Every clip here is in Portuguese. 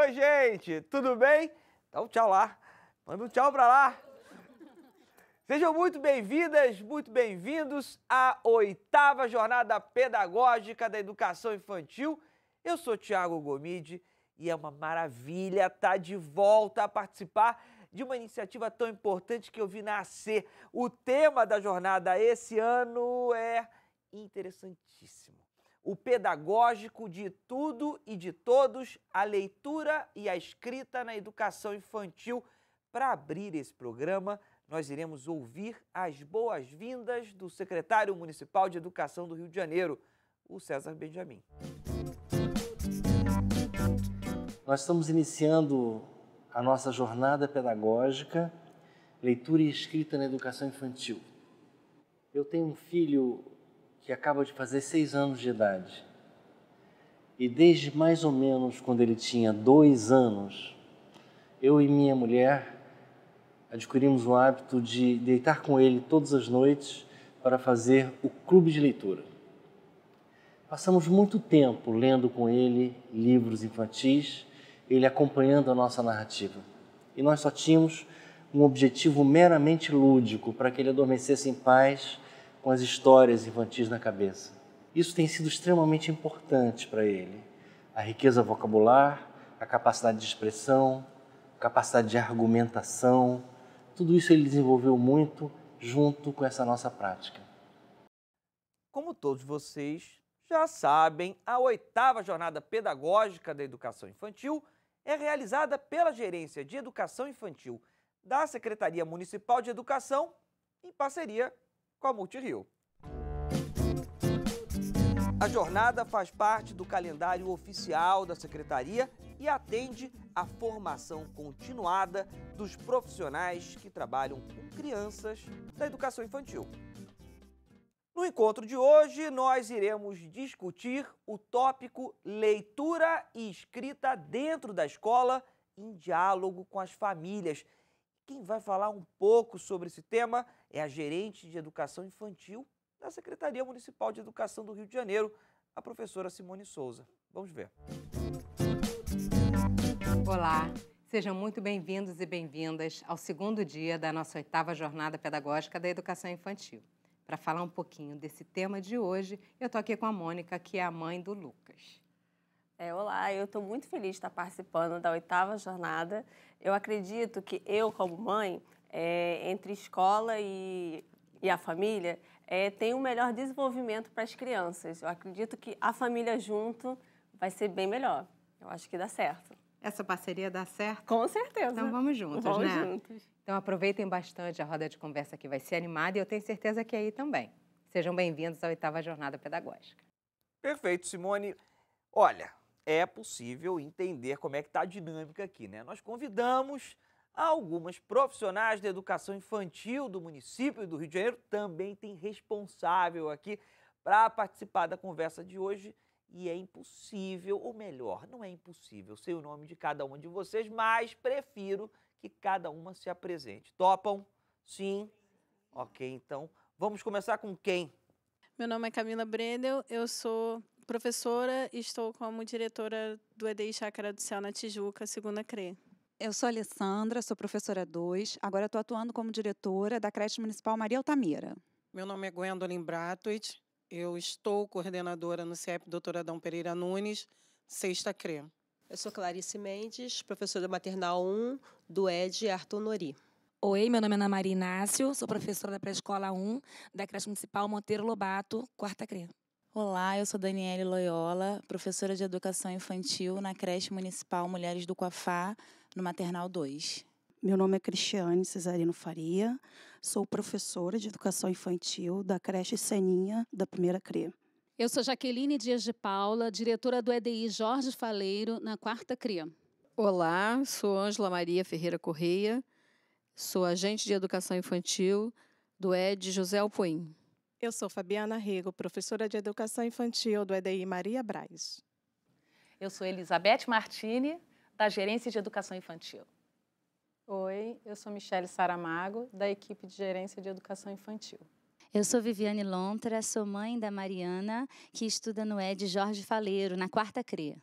Oi, gente, tudo bem? Dá um tchau lá, manda um tchau pra lá. Sejam muito bem-vindas, muito bem-vindos à 8ª Jornada Pedagógica da Educação Infantil. Eu sou Thiago Gomide e é uma maravilha estar de volta a participar de uma iniciativa tão importante que eu vi nascer. O tema da jornada esse ano é interessantíssimo. O pedagógico de tudo e de todos, a leitura e a escrita na educação infantil. Para abrir esse programa, nós iremos ouvir as boas-vindas do secretário municipal de Educação do Rio de Janeiro, o César Benjamin. Nós estamos iniciando a nossa jornada pedagógica, leitura e escrita na educação infantil. Eu tenho um filho que acaba de fazer 6 anos de idade. E desde mais ou menos quando ele tinha 2 anos, eu e minha mulher adquirimos o hábito de deitar com ele todas as noites para fazer o clube de leitura. Passamos muito tempo lendo com ele livros infantis, ele acompanhando a nossa narrativa. E nós só tínhamos um objetivo meramente lúdico, para que ele adormecesse em paz com as histórias infantis na cabeça. Isso tem sido extremamente importante para ele. A riqueza vocabular, a capacidade de expressão, a capacidade de argumentação, tudo isso ele desenvolveu muito junto com essa nossa prática. Como todos vocês já sabem, a 8ª Jornada Pedagógica da Educação Infantil é realizada pela Gerência de Educação Infantil da Secretaria Municipal de Educação, em parceria com a Multirio. A jornada faz parte do calendário oficial da Secretaria e atende à formação continuada dos profissionais que trabalham com crianças da educação infantil. No encontro de hoje, nós iremos discutir o tópico leitura e escrita dentro da escola em diálogo com as famílias. Quem vai falar um pouco sobre esse tema é a gerente de educação infantil da Secretaria Municipal de Educação do Rio de Janeiro, a professora Simone Souza. Vamos ver. Olá, sejam muito bem-vindos e bem-vindas ao 2º dia da nossa 8ª Jornada Pedagógica da Educação Infantil. Para falar um pouquinho desse tema de hoje, eu estou aqui com a Mônica, que é a mãe do Lucas. Olá, eu estou muito feliz de estar participando da 8ª jornada. Eu acredito que eu, como mãe, entre escola e a família, tem um melhor desenvolvimento para as crianças. Eu acredito que a família junto vai ser bem melhor. Eu acho que dá certo. Essa parceria dá certo? Com certeza. Então vamos juntos, vamos né? Juntos. Então aproveitem bastante, a roda de conversa aqui vai ser animada e eu tenho certeza que aí também. Sejam bem-vindos à 8ª Jornada Pedagógica. Perfeito, Simone. Olha, é possível entender como é que está a dinâmica aqui, né? Nós convidamos algumas profissionais da educação infantil do município do Rio de Janeiro, também tem responsável aqui para participar da conversa de hoje. E é impossível, ou melhor, não é impossível, sei o nome de cada uma de vocês, mas prefiro que cada uma se apresente. Topam? Sim? Ok, então vamos começar com quem? Meu nome é Camila Brenel, eu sou professora e estou como diretora do EDI Chácara do Céu na Tijuca, 2ª CRE. Eu sou a Alessandra, sou professora 2, agora estou atuando como diretora da creche municipal Maria Altamira. Meu nome é Gwendolyn Bratoit, eu estou coordenadora no CIEP Dr. Adão Pereira Nunes, 6ª CRE. Eu sou Clarice Mendes, professora maternal 1 do ED Arthur Nori. Oi, meu nome é Ana Maria Inácio, sou professora da pré-escola 1 da creche municipal Monteiro Lobato, 4ª CRE. Olá, eu sou Daniele Loyola, professora de educação infantil na creche municipal Mulheres do Coafá, no maternal 2. Meu nome é Cristiane Cesarino Faria, sou professora de educação infantil da creche Seninha, da 1ª CRE. Eu sou Jaqueline Dias de Paula, diretora do EDI Jorge Faleiro, na 4ª CRE. Olá, sou Ângela Maria Ferreira Correia, sou agente de educação infantil do ED José Alpoim. Eu sou Fabiana Rego, professora de educação infantil do EDI Maria Braz. Eu sou Elizabeth Martini, da Gerência de Educação Infantil. Oi, eu sou Michele Saramago, da equipe de Gerência de Educação Infantil. Eu sou Viviane Lontra, sou mãe da Mariana, que estuda no ED Jorge Faleiro, na 4ª CRE.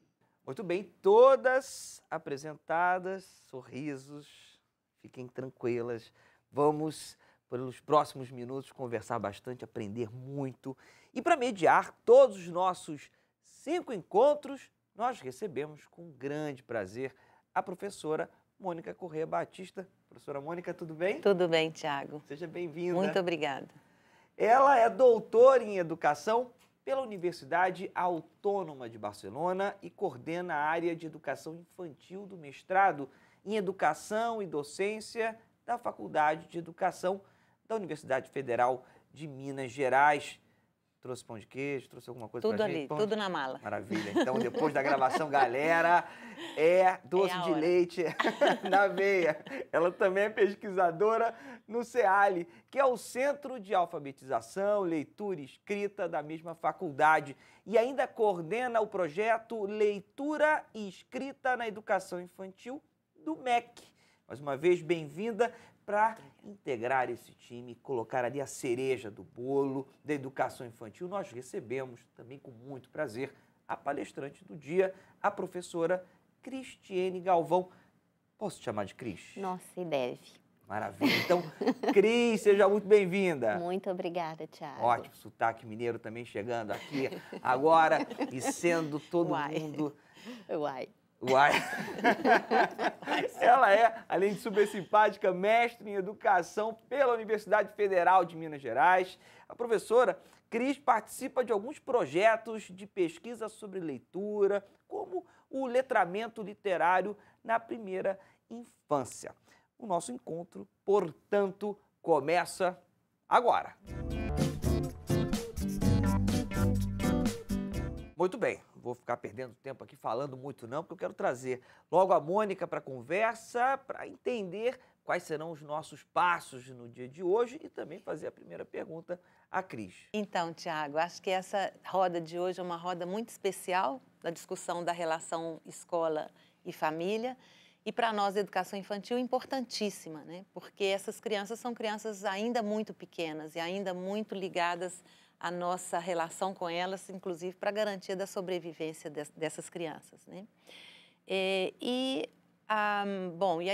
Muito bem, todas apresentadas, sorrisos, fiquem tranquilas. Vamos, pelos próximos minutos, conversar bastante, aprender muito. E para mediar todos os nossos 5 encontros, nós recebemos com grande prazer a professora Mônica Corrêa Batista. Professora Mônica, tudo bem? Tudo bem, Tiago. Seja bem-vinda. Muito obrigada. Ela é doutora em Educação pela Universidade Autônoma de Barcelona e coordena a área de Educação Infantil do mestrado em Educação e Docência da Faculdade de Educação da Universidade Federal de Minas Gerais. Trouxe pão de queijo, trouxe alguma coisa pra gente? Tudo ali, tudo na mala. Maravilha. Então, depois da gravação, galera, é doce de leite na veia. Ela também é pesquisadora no CEALI, que é o Centro de Alfabetização, Leitura e Escrita da mesma faculdade. E ainda coordena o projeto Leitura e Escrita na Educação Infantil do MEC. Mais uma vez, bem-vinda para integrar esse time, colocar ali a cereja do bolo da educação infantil. Nós recebemos também com muito prazer a palestrante do dia, a professora Cristiene Galvão. Posso te chamar de Cris? Nossa, e deve. Maravilha. Então, Cris, seja muito bem-vinda. Muito obrigada, Tiago. Ótimo, sotaque mineiro também chegando aqui agora e sendo todo mundo... Uai. Ela é, além de super simpática, mestre em Educação pela Universidade Federal de Minas Gerais. A professora Cris participa de alguns projetos de pesquisa sobre leitura, como o letramento literário na primeira infância. O nosso encontro, portanto, começa agora. Muito bem, vou ficar perdendo tempo aqui falando muito não, porque eu quero trazer logo a Mônica para a conversa, para entender quais serão os nossos passos no dia de hoje e também fazer a primeira pergunta à Cris. Então, Tiago, acho que essa roda de hoje é uma roda muito especial da discussão da relação escola e família. E para nós, a educação infantil é importantíssima, né? Porque essas crianças são crianças ainda muito pequenas e ainda muito ligadas a nossa relação com elas, inclusive para a garantia da sobrevivência dessas crianças, né? E a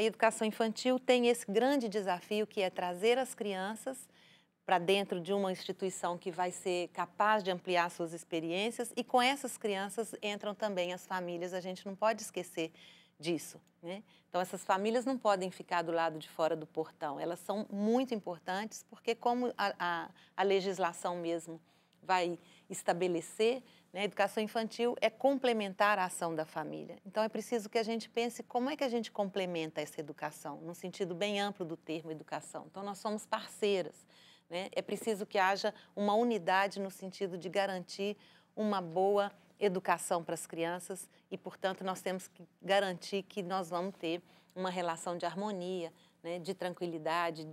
educação infantil tem esse grande desafio que é trazer as crianças para dentro de uma instituição que vai ser capaz de ampliar suas experiências e com essas crianças entram também as famílias, a gente não pode esquecer disso, né? Então, essas famílias não podem ficar do lado de fora do portão, elas são muito importantes porque como a legislação mesmo vai estabelecer, né, a educação infantil é complementar a ação da família. Então, é preciso que a gente pense como é que a gente complementa essa educação, no sentido bem amplo do termo educação. Então, nós somos parceiras, né? É preciso que haja uma unidade no sentido de garantir uma boa educação para as crianças e, portanto, nós temos que garantir que nós vamos ter uma relação de harmonia, né, de tranquilidade,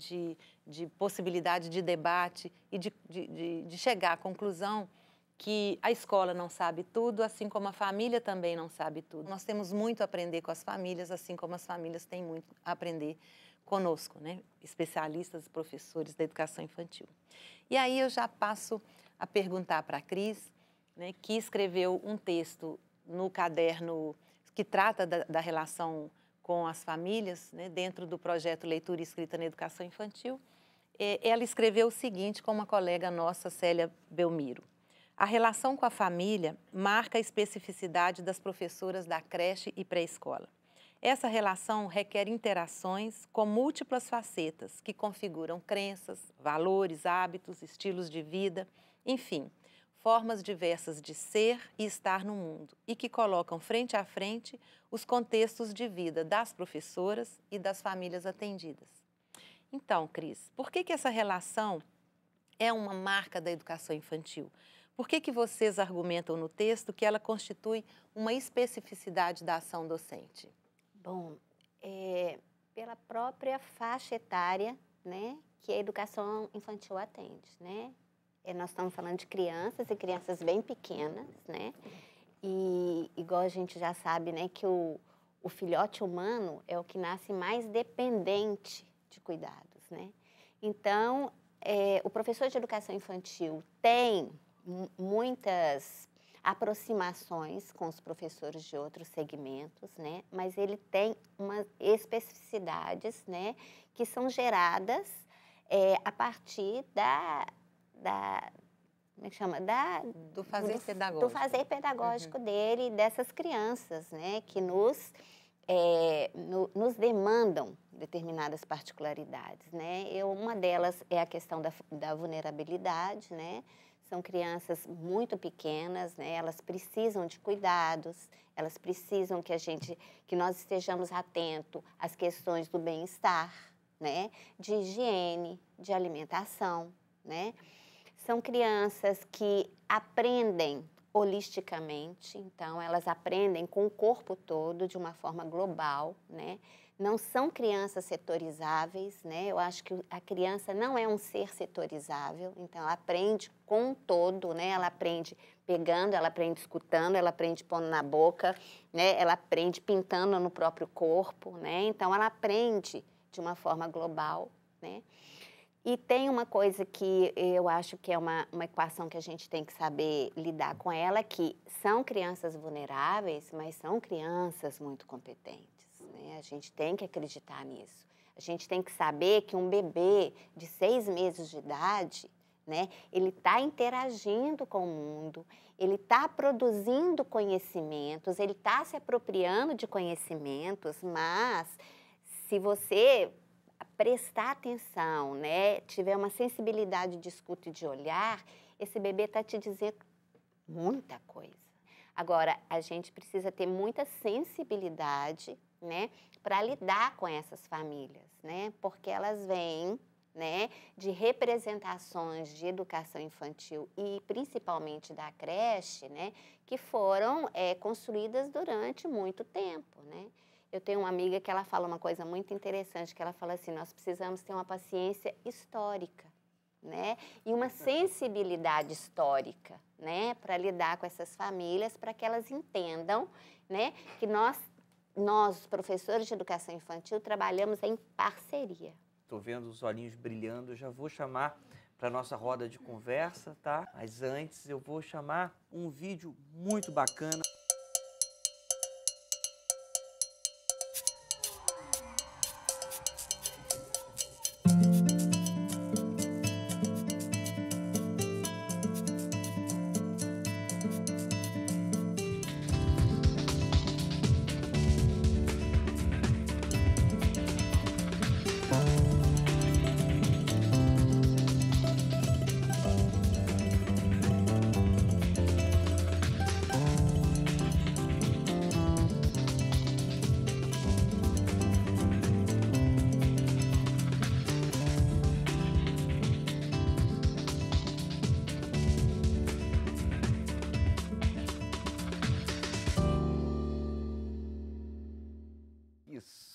de possibilidade de debate e de chegar à conclusão que a escola não sabe tudo, assim como a família também não sabe tudo. Nós temos muito a aprender com as famílias, assim como as famílias têm muito a aprender conosco, né, especialistas e professores da educação infantil. E aí eu já passo a perguntar para a Cris, né, que escreveu um texto no caderno que trata da relação com as famílias, né, dentro do projeto Leitura e Escrita na Educação Infantil. Ela escreveu o seguinte com uma colega nossa, Célia Belmiro. A relação com a família marca a especificidade das professoras da creche e pré-escola. Essa relação requer interações com múltiplas facetas que configuram crenças, valores, hábitos, estilos de vida, enfim, formas diversas de ser e estar no mundo e que colocam frente a frente os contextos de vida das professoras e das famílias atendidas. Então, Cris, por que essa relação é uma marca da educação infantil? Por que vocês argumentam no texto que ela constitui uma especificidade da ação docente? Bom, pela própria faixa etária, né, que a educação infantil atende, né? Nós estamos falando de crianças e crianças bem pequenas, né? E igual a gente já sabe, né, que o filhote humano é o que nasce mais dependente de cuidados, né? Então, o professor de educação infantil tem muitas aproximações com os professores de outros segmentos, né? Mas ele tem umas especificidades, né? Que são geradas a partir como é que chama? Do fazer pedagógico. Do fazer pedagógico dele, dessas crianças, né? Que nos demandam determinadas particularidades, né? Uma delas é a questão da vulnerabilidade, né? São crianças muito pequenas, né? Elas precisam de cuidados, elas precisam que nós estejamos atentos às questões do bem-estar, né? De higiene, de alimentação, né? São crianças que aprendem holisticamente, então elas aprendem com o corpo todo, de uma forma global, né? Não são crianças setorizáveis, né? Eu acho que a criança não é um ser setorizável, então ela aprende com o todo, né? Ela aprende pegando, ela aprende escutando, ela aprende pondo na boca, né? Ela aprende pintando no próprio corpo, né? Então ela aprende de uma forma global, né? E tem uma coisa que eu acho que é uma equação que a gente tem que saber lidar com ela, que são crianças vulneráveis, mas são crianças muito competentes, né? A gente tem que acreditar nisso. A gente tem que saber que um bebê de 6 meses de idade, né, ele está interagindo com o mundo, ele está produzindo conhecimentos, ele está se apropriando de conhecimentos, mas se você prestar atenção, né, tiver uma sensibilidade de escuta e de olhar, esse bebê está te dizendo muita coisa. Agora, a gente precisa ter muita sensibilidade, né, para lidar com essas famílias, né, porque elas vêm, né, de representações de educação infantil e principalmente da creche, né, que foram construídas durante muito tempo, né. Eu tenho uma amiga que ela fala uma coisa muito interessante, que ela fala assim, nós precisamos ter uma paciência histórica, né? E uma sensibilidade histórica, né? Para lidar com essas famílias, para que elas entendam, né? Que nós, os professores de educação infantil, trabalhamos em parceria. Estou vendo os olhinhos brilhando, eu já vou chamar para a nossa roda de conversa, tá? Mas antes eu vou chamar um vídeo muito bacana.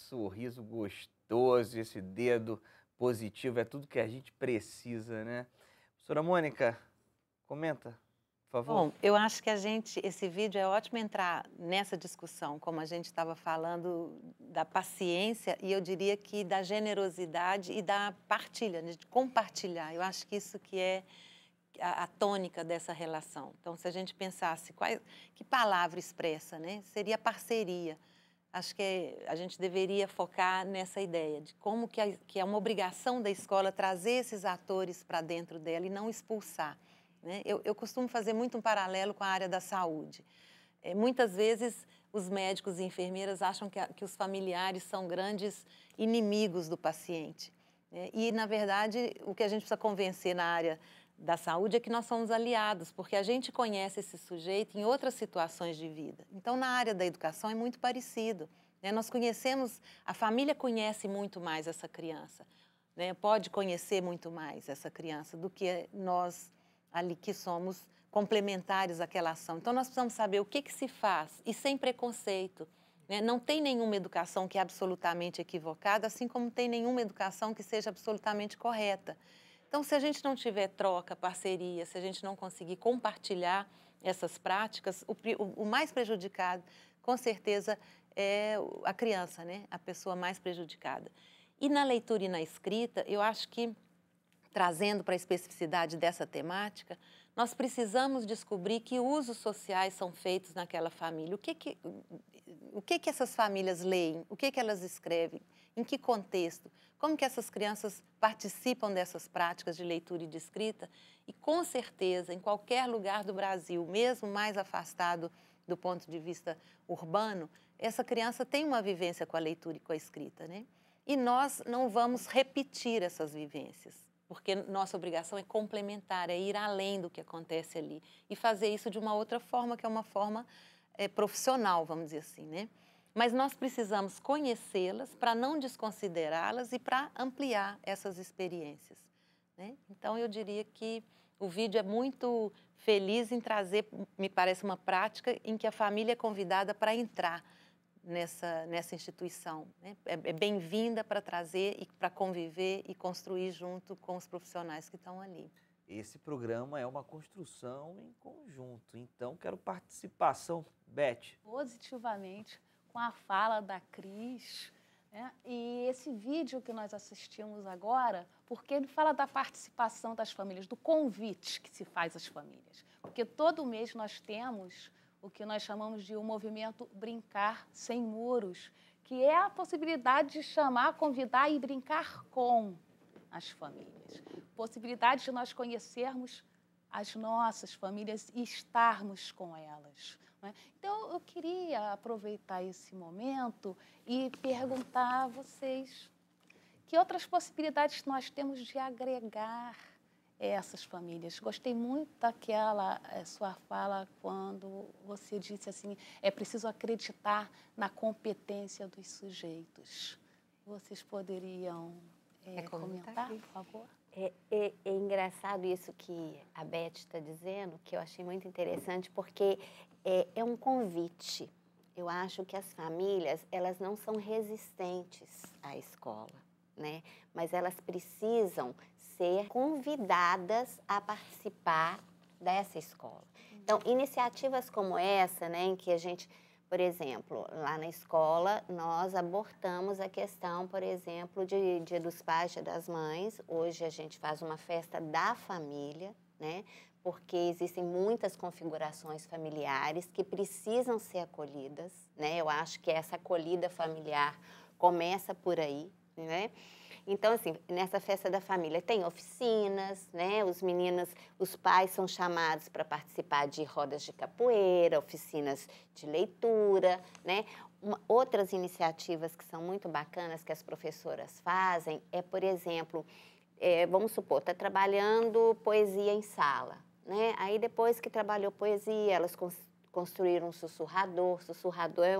Sorriso gostoso, esse dedo positivo, é tudo que a gente precisa, né? Professora Mônica, comenta, por favor. Bom, eu acho que esse vídeo é ótimo entrar nessa discussão, como a gente estava falando da paciência e eu diria que da generosidade e da partilha, de compartilhar. Eu acho que isso que é a tônica dessa relação. Então, se a gente pensasse que palavra expressa, né? Seria parceria. Acho que a gente deveria focar nessa ideia de como que é uma obrigação da escola trazer esses atores para dentro dela e não expulsar, né? Eu costumo fazer muito um paralelo com a área da saúde. Muitas vezes os médicos e enfermeiras acham que os familiares são grandes inimigos do paciente, né? E, na verdade, o que a gente precisa convencer na área da saúde é que nós somos aliados, porque a gente conhece esse sujeito em outras situações de vida. Então, na área da educação é muito parecido, né? Nós conhecemos, a família conhece muito mais essa criança, né? Pode conhecer muito mais essa criança do que nós ali que somos complementares àquela ação. Então, nós precisamos saber o que se faz e sem preconceito, né? Não tem nenhuma educação que é absolutamente equivocada, assim como tem nenhuma educação que seja absolutamente correta. Então, se a gente não tiver troca, parceria, se a gente não conseguir compartilhar essas práticas, o mais prejudicado, com certeza, é a criança, né? A pessoa mais prejudicada. E na leitura e na escrita, eu acho que trazendo para a especificidade dessa temática, nós precisamos descobrir que usos sociais são feitos naquela família. O que essas famílias leem? O que elas escrevem? Em que contexto? Como que essas crianças participam dessas práticas de leitura e de escrita? E, com certeza, em qualquer lugar do Brasil, mesmo mais afastado do ponto de vista urbano, essa criança tem uma vivência com a leitura e com a escrita, né? E nós não vamos repetir essas vivências, porque nossa obrigação é complementar, é ir além do que acontece ali e fazer isso de uma outra forma, que é uma forma profissional, vamos dizer assim, né? Mas nós precisamos conhecê-las para não desconsiderá-las e para ampliar essas experiências, né? Então, eu diria que o vídeo é muito feliz em trazer, me parece, uma prática em que a família é convidada para entrar nessa instituição, né? É bem-vinda para trazer e para conviver e construir junto com os profissionais que estão ali. Esse programa é uma construção em conjunto, então quero participação, Beth. Positivamente, com a fala da Cris, né? E esse vídeo que nós assistimos agora, porque ele fala da participação das famílias, do convite que se faz às famílias. Porque todo mês nós temos o que nós chamamos de um movimento Brincar Sem Muros, que é a possibilidade de chamar, convidar e brincar com as famílias. Possibilidade de nós conhecermos as nossas famílias e estarmos com elas, né? Então, eu queria aproveitar esse momento e perguntar a vocês que outras possibilidades nós temos de agregar essas famílias. Gostei muito daquela sua fala quando você disse assim, é preciso acreditar na competência dos sujeitos. Vocês poderiam comentar, por favor? É engraçado isso que a Beth está dizendo, que eu achei muito interessante, porque é um convite. Eu acho que as famílias, elas não são resistentes à escola, né? Mas elas precisam ser convidadas a participar dessa escola. Então, iniciativas como essa, né, em que a gente, por exemplo, lá na escola, nós abortamos a questão, por exemplo, de Dia dos Pais, Dia das Mães. Hoje a gente faz uma festa da família, né, porque existem muitas configurações familiares que precisam ser acolhidas, né? Eu acho que essa acolhida familiar começa por aí, né? Então, assim, nessa festa da família tem oficinas, né? Os meninos, os pais são chamados para participar de rodas de capoeira, oficinas de leitura, né? Outras iniciativas que são muito bacanas que as professoras fazem é, por exemplo, vamos supor, está trabalhando poesia em sala, né? Aí depois que trabalhou poesia, elas construíram um sussurrador. Sussurrador é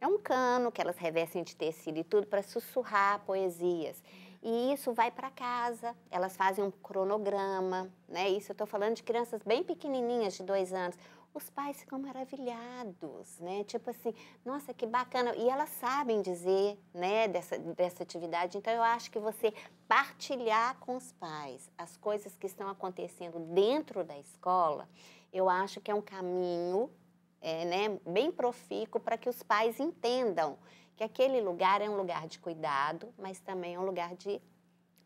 um cano que elas revestem de tecido e tudo para sussurrar poesias. E isso vai para casa, elas fazem um cronograma, né? Isso eu estou falando de crianças bem pequenininhas, de 2 anos. Os pais ficam maravilhados, né? Tipo assim, nossa, que bacana. E elas sabem dizer, né, dessa atividade. Então, eu acho que você partilhar com os pais as coisas que estão acontecendo dentro da escola, eu acho que é um caminho né, bem profícuo para que os pais entendam que aquele lugar é um lugar de cuidado, mas também é um lugar de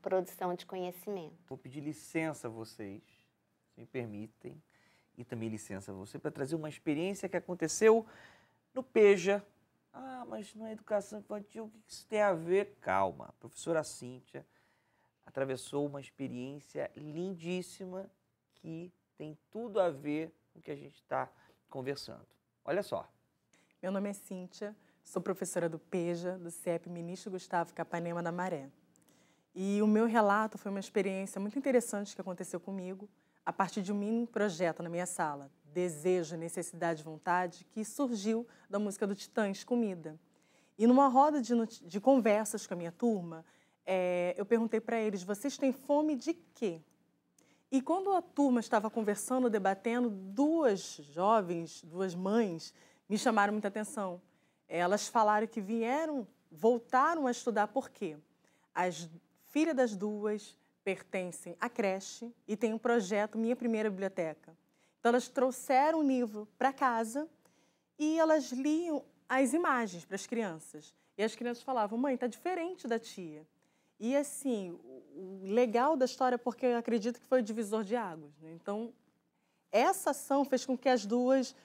produção de conhecimento. Vou pedir licença a vocês, se me permitem, e também licença a você, para trazer uma experiência que aconteceu no PEJA. Ah, mas na educação infantil, o que isso tem a ver? Calma, a professora Cíntia atravessou uma experiência lindíssima que tem tudo a ver com o que a gente está conversando. Olha só. Meu nome é Cíntia, sou professora do PEJA, do CIEP Ministro Gustavo Capanema da Maré. E o meu relato foi uma experiência muito interessante que aconteceu comigo a partir de um mini projeto na minha sala, Desejo, Necessidade e Vontade, que surgiu da música do Titãs, Comida. E numa roda de conversas com a minha turma, eu perguntei para eles, vocês têm fome de quê? E quando a turma estava conversando, debatendo, 2 jovens, 2 mães, me chamaram muita atenção. Elas falaram que voltaram a estudar por quê? As filhas das 2 pertencem à creche e tem um projeto Minha Primeira Biblioteca. Então, elas trouxeram um livro para casa e elas liam as imagens para as crianças. E as crianças falavam, mãe, está diferente da tia. E, assim, o legal da história é porque eu acredito que foi o divisor de águas, né? Então, essa ação fez com que as duas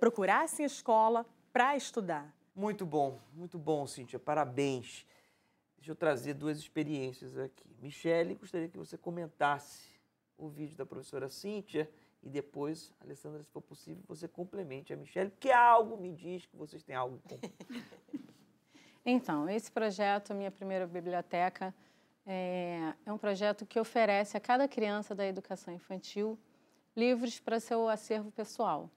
procurassem a escola para estudar. Muito bom, Cíntia. Parabéns. Deixa eu trazer duas experiências aqui. Michele, gostaria que você comentasse o vídeo da professora Cíntia e depois, Alessandra, se for possível, você complemente a Michele, porque algo me diz que vocês têm algo em comum. Então, esse projeto, Minha Primeira Biblioteca, é um projeto que oferece a cada criança da educação infantil livros para seu acervo pessoal.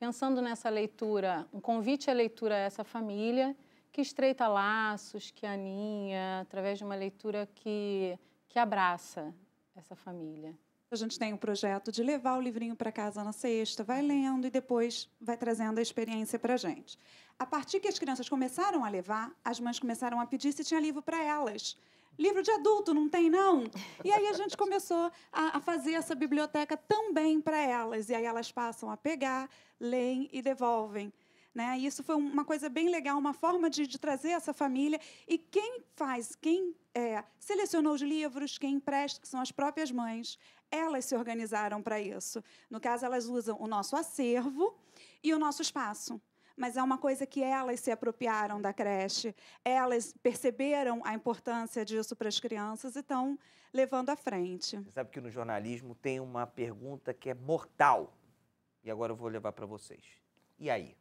Pensando nessa leitura, um convite à leitura a essa família, que estreita laços, que aninha, através de uma leitura que abraça essa família. A gente tem um projeto de levar o livrinho para casa na sexta, vai lendo e depois vai trazendo a experiência para a gente. A partir que as crianças começaram a levar, as mães começaram a pedir se tinha livro para elas. Livro de adulto, não tem, não? E aí a gente começou a fazer essa biblioteca também para elas. E aí elas passam a pegar, leem e devolvem. Né? E isso foi uma coisa bem legal, uma forma de trazer essa família. E quem selecionou os livros, quem empresta, são as próprias mães. Elas se organizaram para isso. No caso, elas usam o nosso acervo e o nosso espaço. Mas é uma coisa que elas se apropriaram da creche, elas perceberam a importância disso para as crianças e estão levando à frente. Você sabe que no jornalismo tem uma pergunta que é mortal. E agora eu vou levar para vocês. E aí?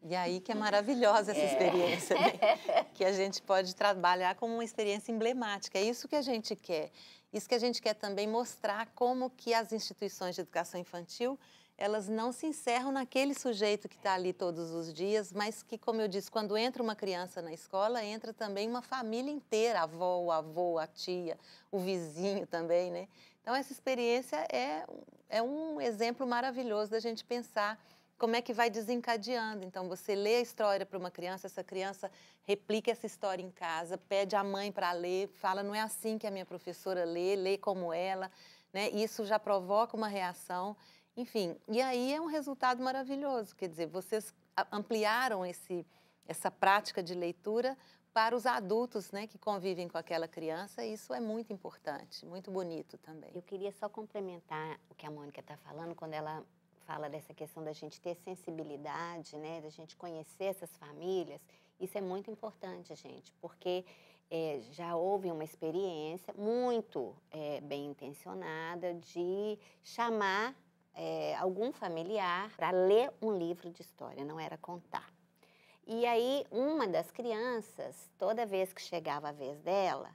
E aí que é maravilhosa essa experiência, né? Que a gente pode trabalhar como uma experiência emblemática. É isso que a gente quer. Isso que a gente quer também mostrar como que as instituições de educação infantil, elas não se encerram naquele sujeito que está ali todos os dias, mas que, como eu disse, quando entra uma criança na escola, entra também uma família inteira, a avó, o avô, a tia, o vizinho também, né? Então, essa experiência é um exemplo maravilhoso da gente pensar como é que vai desencadeando. Então, você lê a história para uma criança, essa criança replica essa história em casa, pede à mãe para ler, fala, não é assim que a minha professora lê como ela, né? Isso já provoca uma reação. Enfim, e aí é um resultado maravilhoso, quer dizer, vocês ampliaram essa prática de leitura para os adultos, né, que convivem com aquela criança, e isso é muito importante, muito bonito também. Eu queria só complementar o que a Mônica está falando, quando ela fala dessa questão da gente ter sensibilidade, né, da gente conhecer essas famílias. Isso é muito importante, gente, porque já houve uma experiência muito bem intencionada de chamar algum familiar para ler um livro de história, não era contar. E aí, uma das crianças, toda vez que chegava a vez dela,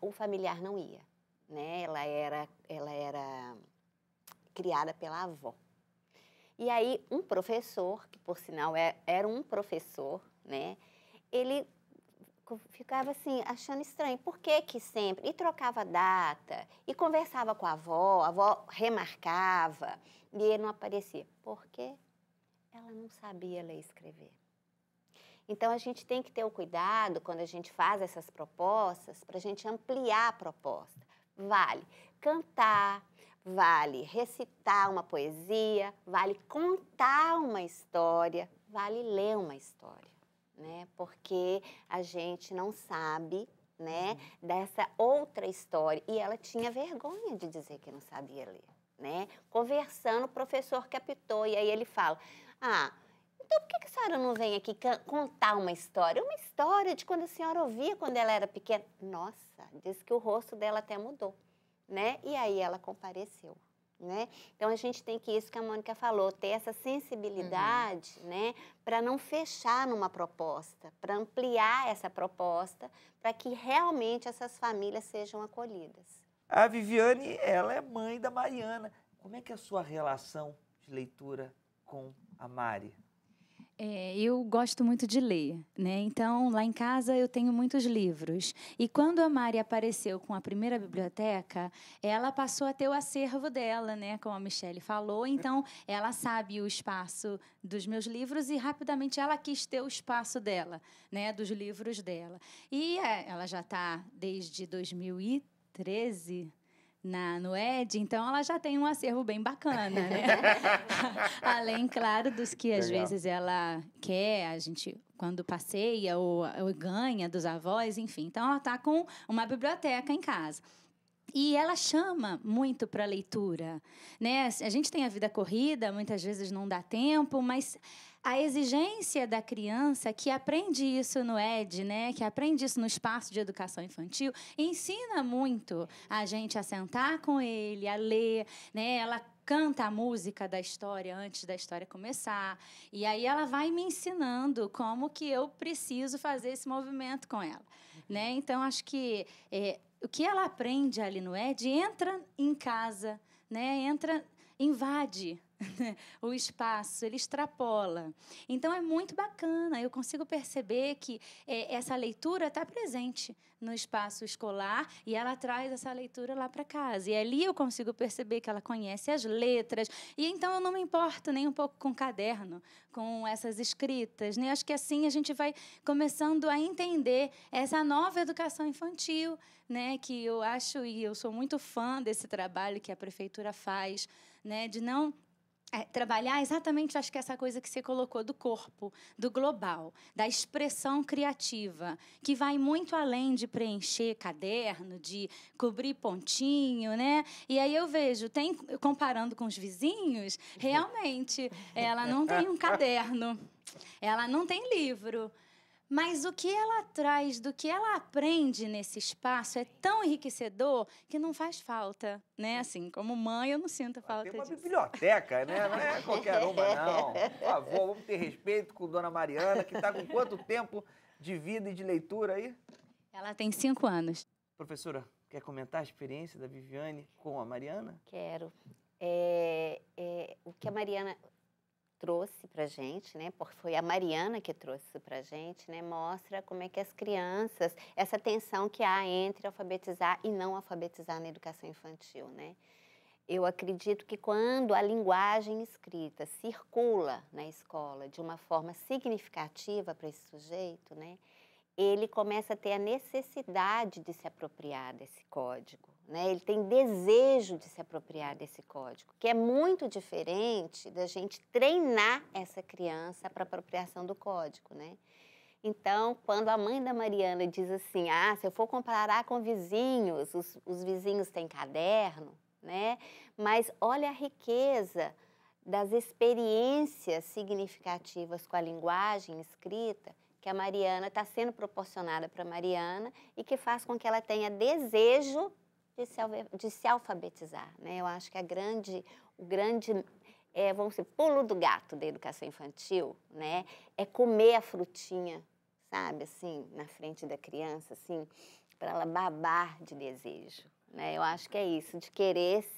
o familiar não ia, né? Ela era criada pela avó. E aí, um professor, que por sinal era um professor, né? Ele ficava assim, achando estranho. Por que sempre? E trocava data, e conversava com a avó remarcava, e ele não aparecia. Por quê? Ela não sabia ler e escrever. Então, a gente tem que ter o cuidado, quando a gente faz essas propostas, para a gente ampliar a proposta. Vale cantar, vale recitar uma poesia, vale contar uma história, vale ler uma história. Né? Porque a gente não sabe, né, dessa outra história. E ela tinha vergonha de dizer que não sabia ler. Né? Conversando, o professor captou, e aí ele fala, então por que a senhora não vem aqui contar uma história? Uma história de quando a senhora ouvia quando ela era pequena. Nossa, disse que o rosto dela até mudou. Né? E aí ela compareceu. Né? Então, a gente tem que, isso que a Mônica falou, ter essa sensibilidade, né, para não fechar numa proposta, para ampliar essa proposta, para que realmente essas famílias sejam acolhidas. A Viviane, ela é mãe da Mariana. Como é que é a sua relação de leitura com a Mari? Eu gosto muito de ler, né? Então, lá em casa eu tenho muitos livros. E quando a Mari apareceu com a primeira biblioteca, ela passou a ter o acervo dela, né? Como a Michele falou. Então, ela sabe o espaço dos meus livros e rapidamente ela quis ter o espaço dela, né? Dos livros dela. E ela já está desde 2013... no ED, então ela já tem um acervo bem bacana, né? Além, claro, dos que às vezes ela quer, a gente quando passeia ou ganha dos avós, enfim. Então, ela está com uma biblioteca em casa. E ela chama muito para a leitura, né? A gente tem a vida corrida, muitas vezes não dá tempo, mas a exigência da criança que aprende isso no ED, né? Que aprende isso no espaço de educação infantil, ensina muito a gente a sentar com ele, a ler, né? Ela canta a música da história antes da história começar. E aí ela vai me ensinando como que eu preciso fazer esse movimento com ela, né? Então, acho que o que ela aprende ali no ED entra em casa, né? Invade o espaço, ele extrapola. Então, é muito bacana. Eu consigo perceber que essa leitura está presente no espaço escolar e ela traz essa leitura lá para casa. E ali eu consigo perceber que ela conhece as letras. E então, eu não me importo nem um pouco com o caderno, com essas escritas, né? Acho que assim a gente vai começando a entender essa nova educação infantil, né? Que eu acho, e eu sou muito fã desse trabalho que a prefeitura faz, né? De não trabalhar exatamente, acho que essa coisa que você colocou do corpo, do global, da expressão criativa, que vai muito além de preencher caderno, de cobrir pontinho, né? E aí eu vejo, comparando com os vizinhos, realmente, ela não tem um caderno, ela não tem livro, mas o que ela traz, do que ela aprende nesse espaço é tão enriquecedor que não faz falta, né? Assim, como mãe, eu não sinto falta disso. Tem uma biblioteca, né? Não é qualquer uma, não. Por favor, vamos ter respeito com Dona Mariana, que está com quanto tempo de vida e de leitura aí? Ela tem 5 anos. Professora, quer comentar a experiência da Viviane com a Mariana? Quero. O que a Mariana trouxe para a gente, né? Porque foi a Mariana que trouxe para a gente, né? Mostra como é que as crianças, essa tensão que há entre alfabetizar e não alfabetizar na educação infantil, né? Eu acredito que quando a linguagem escrita circula na escola de uma forma significativa para esse sujeito, né? Ele começa a ter a necessidade de se apropriar desse código, né? Ele tem desejo de se apropriar desse código, que é muito diferente da gente treinar essa criança para a apropriação do código, né? Então, quando a mãe da Mariana diz assim, se eu for comparar com vizinhos, os vizinhos têm caderno, né? Mas olha a riqueza das experiências significativas com a linguagem escrita, que a Mariana está sendo proporcionada para a Mariana e que faz com que ela tenha desejo de se alfabetizar, né? Eu acho que o grande vamos dizer, pulo do gato da educação infantil, né? É comer a frutinha, sabe, assim, na frente da criança, assim, para ela babar de desejo, né? Eu acho que é isso, de querer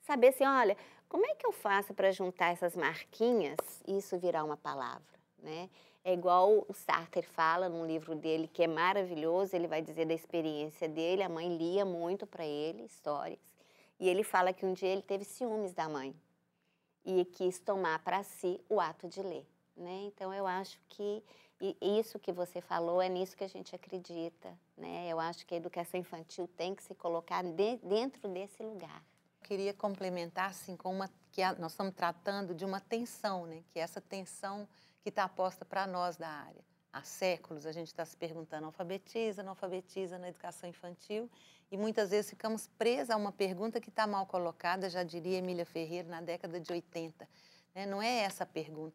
saber assim, olha, como é que eu faço para juntar essas marquinhas e isso virar uma palavra, né? É igual o Sartre fala num livro dele que é maravilhoso, ele vai dizer da experiência dele, a mãe lia muito para ele, histórias, e ele fala que um dia ele teve ciúmes da mãe e quis tomar para si o ato de ler, né? Então, eu acho que isso que você falou é nisso que a gente acredita, né? Eu acho que a educação infantil tem que se colocar dentro desse lugar. Queria complementar, assim, com nós estamos tratando de uma tensão, né? Que é essa tensão que está posta para nós da área. Há séculos a gente está se perguntando, alfabetiza, não alfabetiza na educação infantil, e muitas vezes ficamos presas a uma pergunta que está mal colocada, já diria Emília Ferreira, na década de 80. Né? Não é essa a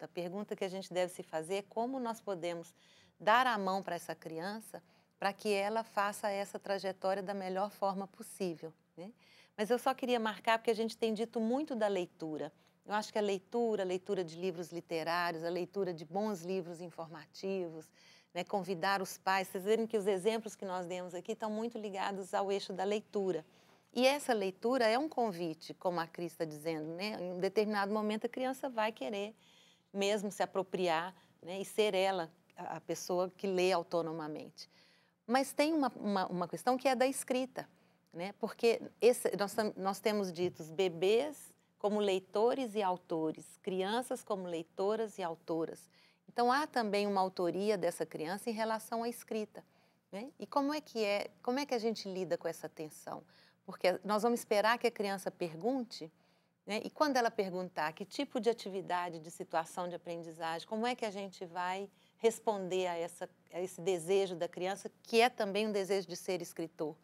pergunta que a gente deve se fazer é como nós podemos dar a mão para essa criança para que ela faça essa trajetória da melhor forma possível, né? Mas eu só queria marcar, porque a gente tem dito muito da leitura. Eu acho que a leitura de livros literários, a leitura de bons livros informativos, né, convidar os pais. Vocês verem que os exemplos que nós demos aqui estão muito ligados ao eixo da leitura. E essa leitura é um convite, como a Cris está dizendo, né? Em um determinado momento a criança vai querer mesmo se apropriar, né, e ser ela a pessoa que lê autonomamente. Mas tem uma questão que é da escrita, né? Porque nós temos ditos bebês como leitores e autores, crianças como leitoras e autoras. Então, há também uma autoria dessa criança em relação à escrita, né? E como é que a gente lida com essa tensão? Porque nós vamos esperar que a criança pergunte, né? E quando ela perguntar que tipo de atividade, de situação de aprendizagem, como é que a gente vai responder a esse desejo da criança, que é também um desejo de ser escritor,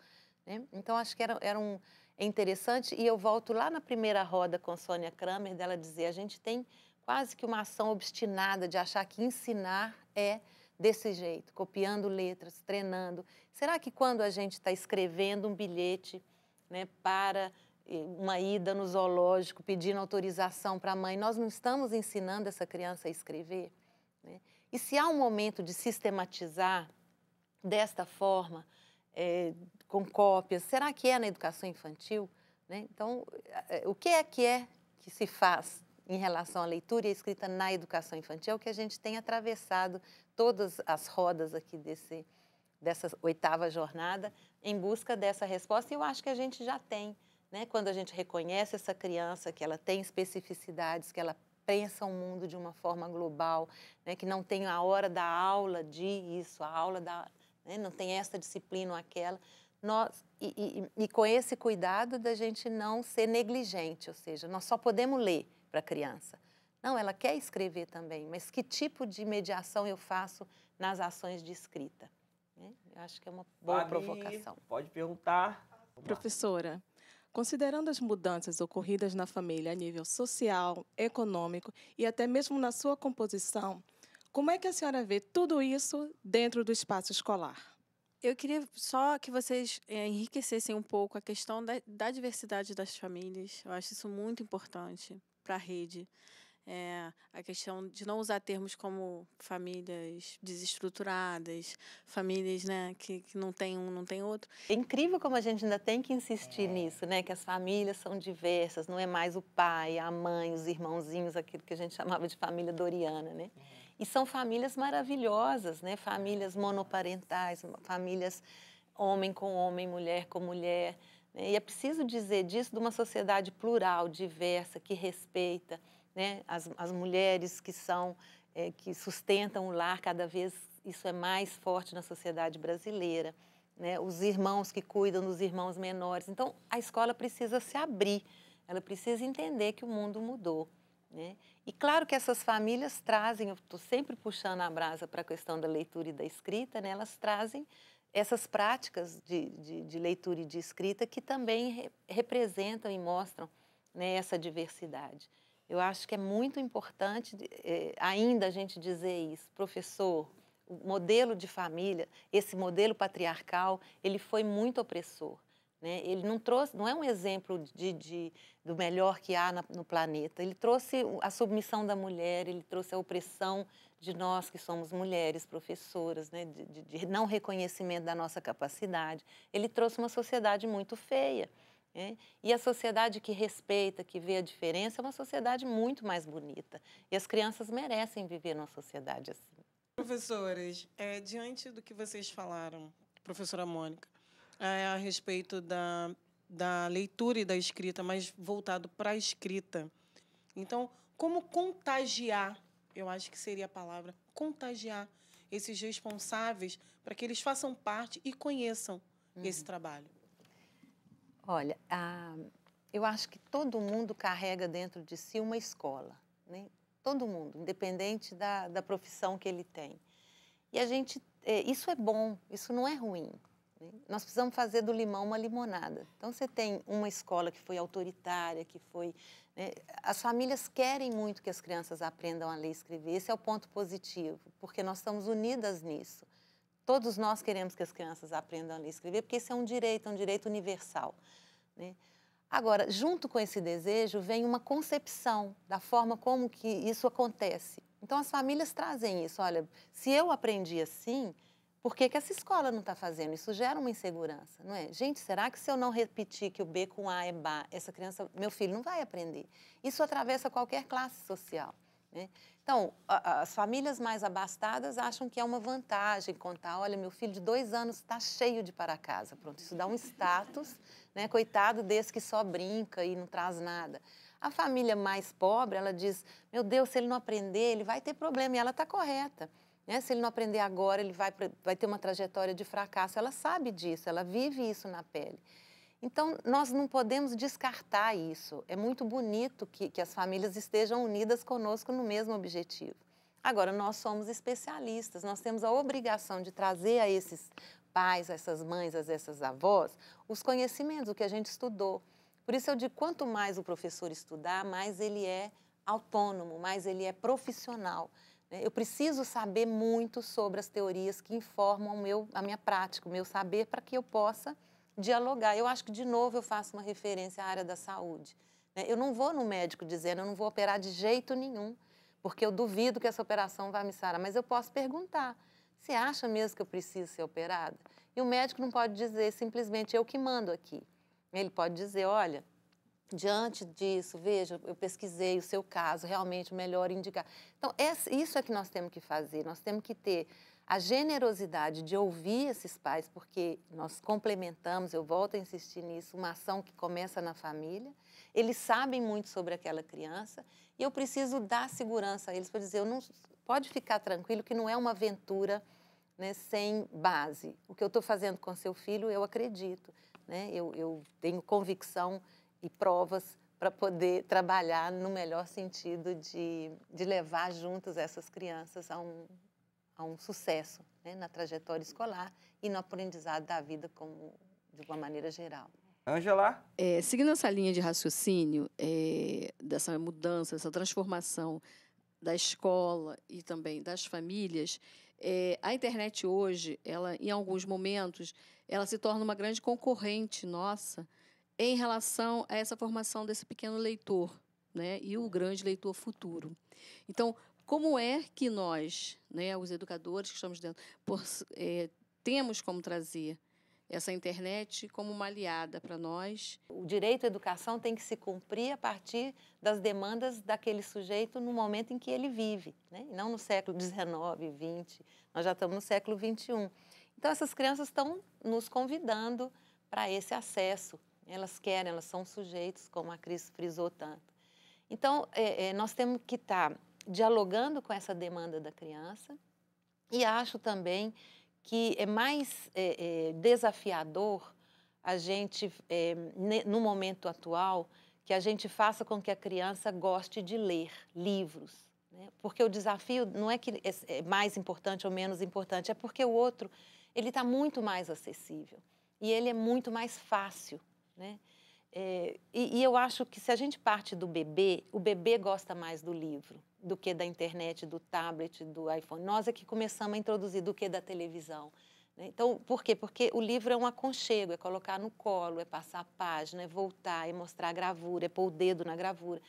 né? Então, acho que é interessante, e eu volto lá na primeira roda com Sônia Kramer, dela dizer, a gente tem quase que uma ação obstinada de achar que ensinar é desse jeito, copiando letras, treinando. Será que quando a gente está escrevendo um bilhete, né, para uma ida no zoológico, pedindo autorização para a mãe, nós não estamos ensinando essa criança a escrever, né? E se há um momento de sistematizar desta forma, com cópias, será que é na educação infantil, né? Então, o que que se faz em relação à leitura e à escrita na educação infantil? É o que a gente tem atravessado todas as rodas aqui dessa 8ª jornada em busca dessa resposta, e eu acho que a gente já tem, né? Quando a gente reconhece essa criança, que ela tem especificidades, que ela pensa o mundo de uma forma global, né? Que não tem a hora da aula de isso, a aula né? Não tem essa disciplina ou aquela. E com esse cuidado da gente não ser negligente, ou seja, nós só podemos ler para a criança. Não, ela quer escrever também, mas que tipo de mediação eu faço nas ações de escrita? Né? Eu acho que é uma boa provocação. Pode perguntar. Professora, considerando as mudanças ocorridas na família a nível social, econômico e até mesmo na sua composição, como é que a senhora vê tudo isso dentro do espaço escolar? Eu queria só que vocês enriquecessem um pouco a questão da diversidade das famílias. Eu acho isso muito importante para a rede. A questão de não usar termos como famílias desestruturadas, famílias, né, que não tem um, não tem outro. É incrível como a gente ainda tem que insistir nisso, né, que as famílias são diversas, não é mais o pai, a mãe, os irmãozinhos, aquilo que a gente chamava de família doriana, né? E são famílias maravilhosas, né? Famílias monoparentais, famílias homem com homem, mulher com mulher, né? E é preciso dizer disso de uma sociedade plural, diversa, que respeita, né? As mulheres que sustentam o lar, cada vez isso é mais forte na sociedade brasileira, né? Os irmãos que cuidam dos irmãos menores. Então, a escola precisa se abrir, ela precisa entender que o mundo mudou, né? E claro que essas famílias trazem, eu estou sempre puxando a brasa para a questão da leitura e da escrita, né? Elas trazem essas práticas de leitura e de escrita que também representam e mostram, né, essa diversidade. Eu acho que é muito importante ainda a gente dizer isso. Professor, o modelo de família, esse modelo patriarcal, ele foi muito opressor, né? Ele não é um exemplo do melhor que há no planeta. Ele trouxe a submissão da mulher, ele trouxe a opressão de nós que somos mulheres, professoras, né? de não reconhecimento da nossa capacidade. Ele trouxe uma sociedade muito feia, né? E a sociedade que respeita, que vê a diferença, é uma sociedade muito mais bonita. E as crianças merecem viver numa sociedade assim. Professoras, diante do que vocês falaram, professora Mônica, a respeito da leitura e da escrita, mas voltado para a escrita. Então, como contagiar, eu acho que seria a palavra, contagiar esses responsáveis para que eles façam parte e conheçam esse trabalho? Olha, eu acho que todo mundo carrega dentro de si uma escola, né? Todo mundo, independente da profissão que ele tem. E isso é bom, isso não é ruim. Nós precisamos fazer do limão uma limonada. Então, você tem uma escola que foi autoritária, que foi... né? As famílias querem muito que as crianças aprendam a ler e escrever. Esse é o ponto positivo, porque nós estamos unidas nisso. Todos nós queremos que as crianças aprendam a ler e escrever, porque esse é um direito universal, né? Agora, junto com esse desejo, vem uma concepção da forma como que isso acontece. Então, as famílias trazem isso. Olha, se eu aprendi assim... Por que essa escola não está fazendo? Isso gera uma insegurança, não é? Gente, será que se eu não repetir que o B com A é Bá, essa criança, meu filho, não vai aprender? Isso atravessa qualquer classe social, né? Então, as famílias mais abastadas acham que é uma vantagem contar, olha, meu filho de 2 anos está cheio de para casa. Pronto, isso dá um status, né? Coitado desse que só brinca e não traz nada. A família mais pobre, ela diz, meu Deus, se ele não aprender, ele vai ter problema, e ela está correta. Se ele não aprender agora, ele vai ter uma trajetória de fracasso. Ela sabe disso, ela vive isso na pele. Então, nós não podemos descartar isso. É muito bonito que as famílias estejam unidas conosco no mesmo objetivo. Agora, nós somos especialistas, nós temos a obrigação de trazer a esses pais, a essas mães, a essas avós, os conhecimentos, o que a gente estudou. Por isso eu digo, quanto mais o professor estudar, mais ele é autônomo, mais ele é profissional. Eu preciso saber muito sobre as teorias que informam a minha prática, o meu saber, para que eu possa dialogar. Eu acho que, de novo, eu faço uma referência à área da saúde. Eu não vou no médico dizendo, eu não vou operar de jeito nenhum, porque eu duvido que essa operação vai me sarar, mas eu posso perguntar, você acha mesmo que eu preciso ser operada? E o médico não pode dizer simplesmente, eu que mando aqui. Ele pode dizer, olha, diante disso, veja, eu pesquisei o seu caso, realmente o melhor indicar. Então, isso é que nós temos que fazer, nós temos que ter a generosidade de ouvir esses pais, porque nós complementamos, eu volto a insistir nisso, uma ação que começa na família, eles sabem muito sobre aquela criança e eu preciso dar segurança a eles para dizer, pode ficar tranquilo que não é uma aventura, né, sem base. O que eu estou fazendo com seu filho, eu acredito, né? Eu tenho convicção e provas para poder trabalhar no melhor sentido de levar juntos essas crianças a um sucesso, né, na trajetória escolar e no aprendizado da vida de uma maneira geral. Ângela? Seguindo essa linha de raciocínio, dessa mudança, dessa transformação da escola e também das famílias, a internet hoje, ela, em alguns momentos, ela se torna uma grande concorrente nossa em relação a essa formação desse pequeno leitor, né, e o grande leitor futuro. Então, como é que nós, né, os educadores que estamos dentro, temos como trazer essa internet como uma aliada para nós? O direito à educação tem que se cumprir a partir das demandas daquele sujeito no momento em que ele vive, né? E não no século XIX, XX, nós já estamos no século XXI. Então, essas crianças estão nos convidando para esse acesso. Elas querem, elas são sujeitos, como a Cris frisou tanto. Então, nós temos que estar dialogando com essa demanda da criança e acho também que é mais desafiador a gente, no momento atual, que a gente faça com que a criança goste de ler livros, né? Porque o desafio não é que é mais importante ou menos importante, é porque o outro ele está muito mais acessível e ele é muito mais fácil, né? E eu acho que se a gente parte do bebê, o bebê gosta mais do livro do que da internet, do tablet, do iPhone. Nós é que começamos a introduzir do que da televisão, né? Então, por quê? Porque o livro é um aconchego, é colocar no colo, é passar a página, é voltar, é mostrar a gravura, é pôr o dedo na gravura.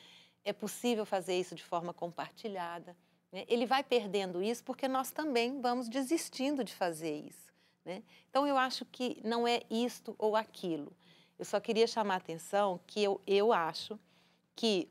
É possível fazer isso de forma compartilhada, né? Ele vai perdendo isso porque nós também vamos desistindo de fazer isso, né? Então, eu acho que não é isto ou aquilo. Eu só queria chamar a atenção que eu acho que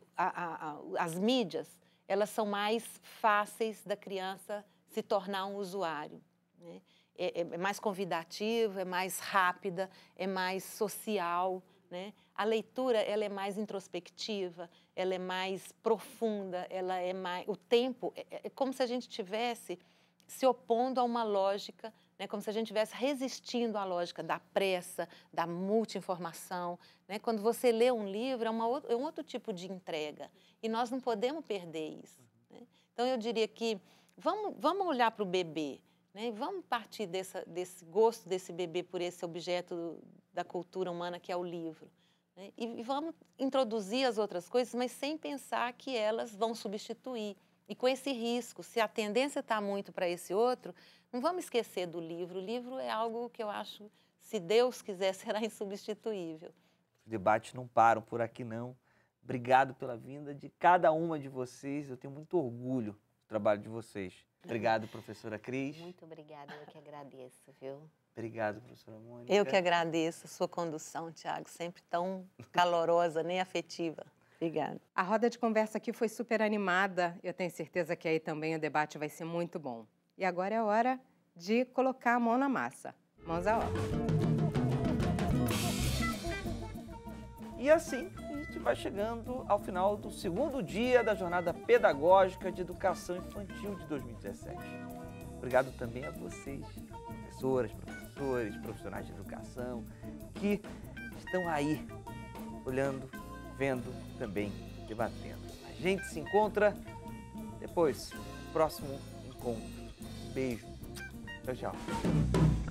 as mídias, elas são mais fáceis da criança se tornar um usuário, né? É mais convidativo, é mais rápida, é mais social, né? A leitura, ela é mais introspectiva, ela é mais profunda, ela é mais... O tempo é como se a gente estivesse se opondo a uma lógica, né, como se a gente estivesse resistindo à lógica da pressa, da multi-informação, né? Quando você lê um livro, é um outro tipo de entrega. E nós não podemos perder isso, né? Então, eu diria que vamos olhar para o bebê, né? Vamos partir desse gosto desse bebê por esse objeto da cultura humana que é o livro, né? E vamos introduzir as outras coisas, mas sem pensar que elas vão substituir. E com esse risco, se a tendência está muito para esse outro, não vamos esquecer do livro. O livro é algo que eu acho, se Deus quiser, será insubstituível. Os debates não param por aqui, não. Obrigado pela vinda de cada uma de vocês. Eu tenho muito orgulho do trabalho de vocês. Obrigado, professora Cris. Muito obrigada, eu que agradeço, viu? Obrigado, professora Mônica. Eu que agradeço a sua condução, Tiago, sempre tão calorosa, nem afetiva. Obrigada. A roda de conversa aqui foi super animada. Eu tenho certeza que aí também o debate vai ser muito bom. E agora é hora de colocar a mão na massa. Mãos à obra. E assim, a gente vai chegando ao final do segundo dia da Jornada Pedagógica de Educação Infantil de 2017. Obrigado também a vocês, professoras, professores, profissionais de educação, que estão aí, olhando, vendo, também debatendo. A gente se encontra depois, próximo encontro. Beijo. Tchau, tchau.